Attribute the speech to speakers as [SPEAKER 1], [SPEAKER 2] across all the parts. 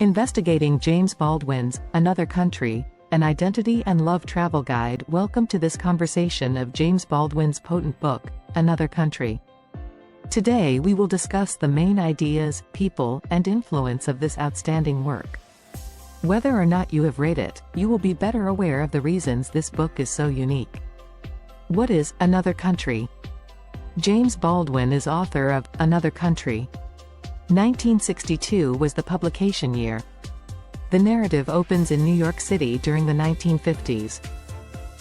[SPEAKER 1] Investigating James Baldwin's Another Country, an identity and love travel guide. Welcome to this conversation of James Baldwin's potent book, Another Country. Today we will discuss the main ideas, people, and influence of this outstanding work. Whether or not you have read it, you will be better aware of the reasons this book is so unique. What is Another Country? James Baldwin is author of Another Country. 1962 was the publication year. The narrative opens in New York City during the 1950s.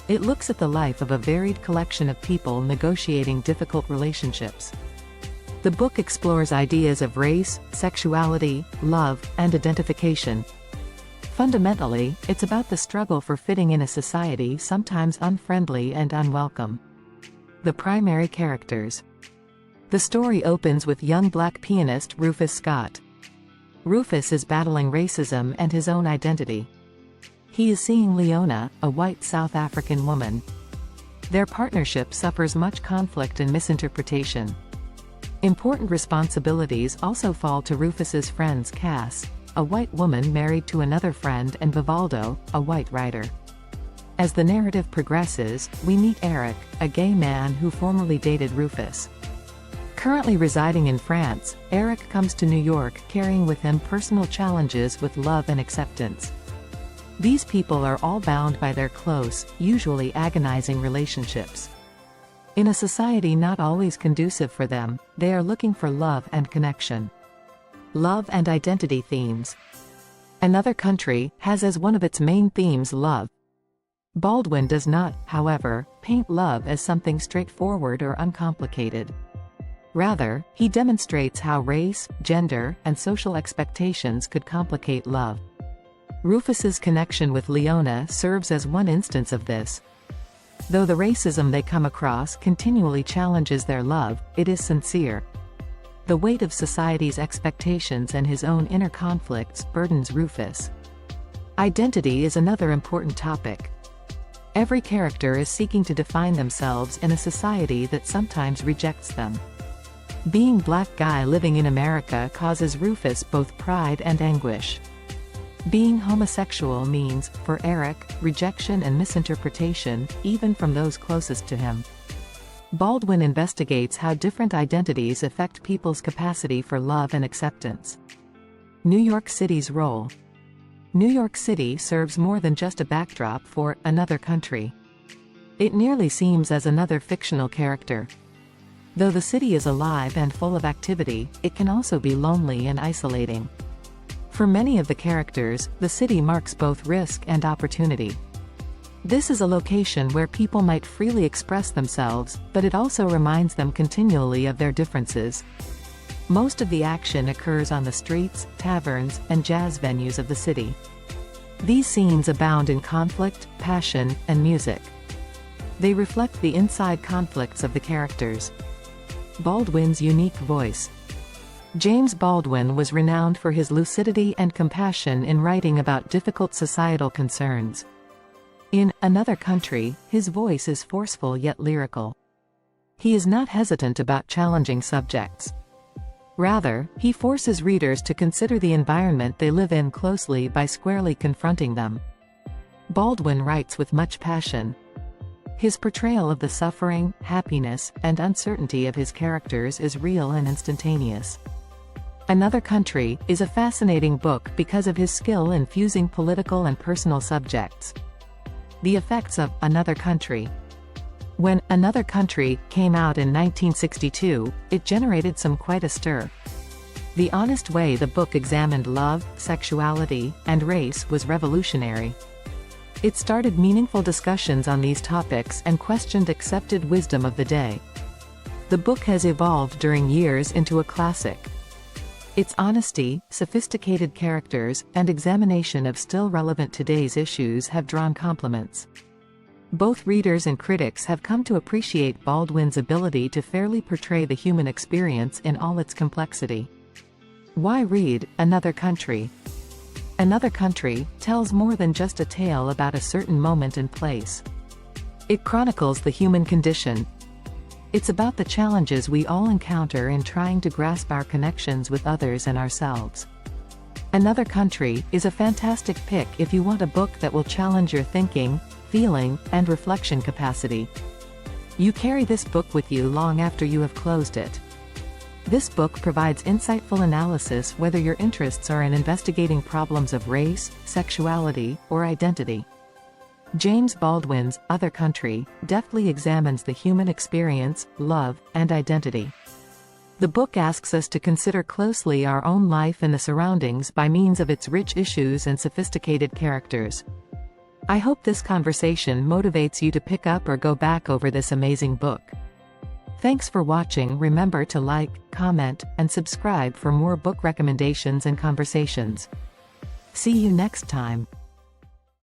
[SPEAKER 1] It looks at the life of a varied collection of people negotiating difficult relationships. The book explores ideas of race, sexuality, love, and identification. Fundamentally, it's about the struggle for fitting in a society sometimes unfriendly and unwelcome. The primary characters. The story opens with young black pianist Rufus Scott. Rufus is battling racism and his own identity. He is seeing Leona, a white South African woman. Their partnership suffers much conflict and misinterpretation. Important responsibilities also fall to Rufus's friends Cass, a white woman married to another friend, and Vivaldo, a white writer. As the narrative progresses, we meet Eric, a gay man who formerly dated Rufus. Currently residing in France, Eric comes to New York carrying with him personal challenges with love and acceptance. These people are all bound by their close, usually agonizing relationships. In a society not always conducive for them, they are looking for love and connection. Love and identity themes. Another Country has as one of its main themes love. Baldwin does not, however, paint love as something straightforward or uncomplicated. Rather, he demonstrates how race, gender, and social expectations could complicate love. Rufus's connection with Leona serves as one instance of this. Though the racism they come across continually challenges their love, it is sincere. The weight of society's expectations and his own inner conflicts burdens Rufus. Identity is another important topic. Every character is seeking to define themselves in a society that sometimes rejects them. Being black guy living in America causes Rufus both pride and anguish. Being homosexual means, for Eric, rejection and misinterpretation, even from those closest to him. Baldwin investigates how different identities affect people's capacity for love and acceptance. New York City's role. New York City serves more than just a backdrop for Another Country. It nearly seems as another fictional character. Though the city is alive and full of activity, it can also be lonely and isolating. For many of the characters, the city marks both risk and opportunity. This is a location where people might freely express themselves, but it also reminds them continually of their differences. Most of the action occurs on the streets, taverns, and jazz venues of the city. These scenes abound in conflict, passion, and music. They reflect the inside conflicts of the characters. Baldwin's unique voice. James Baldwin was renowned for his lucidity and compassion in writing about difficult societal concerns. In Another Country, his voice is forceful yet lyrical. He is not hesitant about challenging subjects. Rather, he forces readers to consider the environment they live in closely by squarely confronting them. Baldwin writes with much passion. His portrayal of the suffering, happiness, and uncertainty of his characters is real and instantaneous. Another Country is a fascinating book because of his skill in fusing political and personal subjects. The effects of Another Country. When Another Country came out in 1962, it generated quite a stir. The honest way the book examined love, sexuality, and race was revolutionary. It started meaningful discussions on these topics and questioned accepted wisdom of the day. The book has evolved during years into a classic. Its honesty, sophisticated characters, and examination of still relevant today's issues have drawn compliments. Both readers and critics have come to appreciate Baldwin's ability to fairly portray the human experience in all its complexity. Why read Another Country? Another Country tells more than just a tale about a certain moment and place. It chronicles the human condition. It's about the challenges we all encounter in trying to grasp our connections with others and ourselves. Another Country is a fantastic pick if you want a book that will challenge your thinking, feeling, and reflection capacity. You carry this book with you long after you have closed it. This book provides insightful analysis whether your interests are in investigating problems of race, sexuality, or identity. James Baldwin's Other Country deftly examines the human experience, love, and identity. The book asks us to consider closely our own life and the surroundings by means of its rich issues and sophisticated characters. I hope this conversation motivates you to pick up or go back over this amazing book. Thanks for watching. Remember to like, comment, and subscribe for more book recommendations and conversations. See you next time.